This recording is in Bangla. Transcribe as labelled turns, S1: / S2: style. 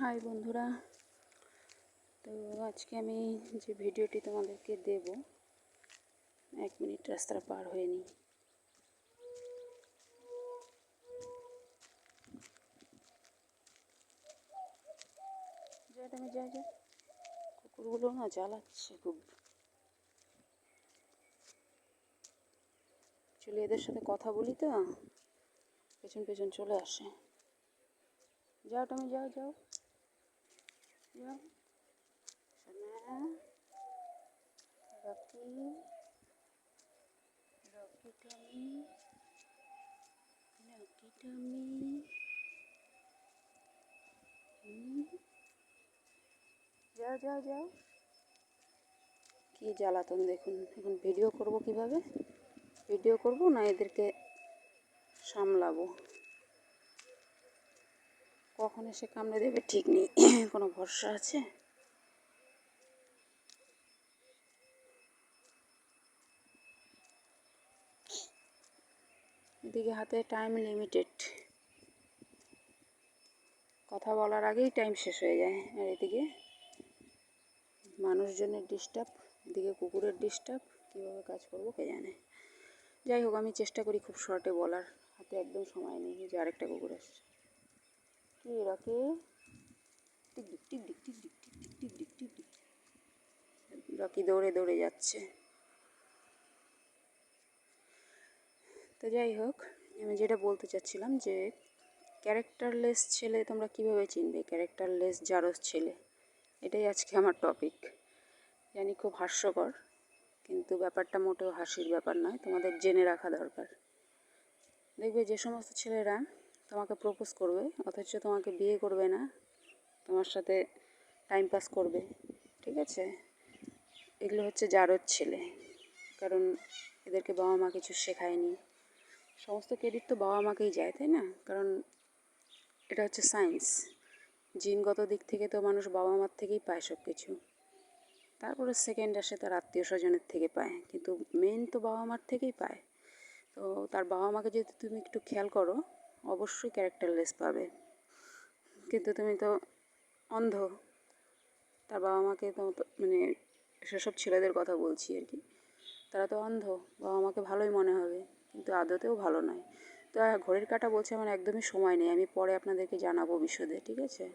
S1: হাই বন্ধুরা, তো আজকে আমি যে ভিডিওটি তোমাদেরকে দেব 1 মিনিট রাস্তা পার হয়ে নিই। যা কুকুরগুলো না জ্বালাচ্ছে খুব। চলে এদের সাথে কথা বলি তো পেছন পেছন চলে আসে। যাও তুমি যাও যাও যাও সোনা রকি রকি টমি রকি টমি যাও যাও যাও। কি জ্বালাতন দেখুন। এখন ভিডিও করব কিভাবে? ভিডিও করব না এদেরকে সামলাবো, কখন এসে কামড়ে দেবে ঠিক নেই, কোনো ভরসা আছে? এদিকে হাতে টাইম লিমিটেড, কথা বলার আগেই টাইম শেষ হয়ে যায়। আর এদিকে মানুষজনের ডিস্টার্ব, এদিকে কুকুরের ডিস্টার্ব, কীভাবে কাজ করবো কে জানে। যাই হোক, আমি চেষ্টা করি খুব শর্টে বলার, হাতে একদম সময় নেই। যে আরেকটা কুকুর আসছে। কি রকি? টিক ডিক টিক ডিক টিক ডিক টিক ডিক টিক ডিক টিক ডিক। রকি দৌড়ে দৌড়ে যাচ্ছে। তো যাই হোক, আমি যেটা বলতে চাচ্ছিলাম যে ক্যারেক্টারলেস ছেলে তোমরা কীভাবে চিনবে, ক্যারেক্টারলেস জারজ ছেলে, এটাই আজকে আমার টপিক। জানি খুব হাস্যকর, কিন্তু ব্যাপারটা মোটেও হাসির ব্যাপার নয়, তোমাদের জেনে রাখা দরকার। দেখবে যে সমস্ত ছেলেরা তোমাকে প্রপোজ করবে অথচ তোমাকে বিয়ে করবে না, তোমার সাথে টাইম পাস করবে, ঠিক আছে, এগুলো হচ্ছে জারজ ছেলে। কারণ এদেরকে বাবা মা কিছু শেখায়নি। সমস্ত ক্রেডিট তো বাবা মাকেই যায়, তাই না? কারণ এটা হচ্ছে সায়েন্স। জিনগত দিক থেকে তো মানুষ বাবা মার থেকেই পায় সব কিছু, তারপরে সেকেন্ড আসে তার আত্মীয় স্বজনের থেকে পায়, কিন্তু মেন তো বাবা মার থেকেই পায়। তো তার বাবা মাকে যদি তুমি একটু খেয়াল করো, অবশ্যই ক্যারেক্টারলেস পাবে। কিন্তু তুমি তো অন্ধ, তার বাবা মাকে তো মানে সেসব ছেলেদের কথা বলছি আর কি, তারা তো অন্ধ, বাবা মাকে ভালোই মনে হবে কিন্তু আদতেও ভালো নয়। তো ঘড়ির কাঁটা বলছে আমার একদমই সময় নেই, আমি পরে আপনাদেরকে জানাবো বিশদে, ঠিক আছে?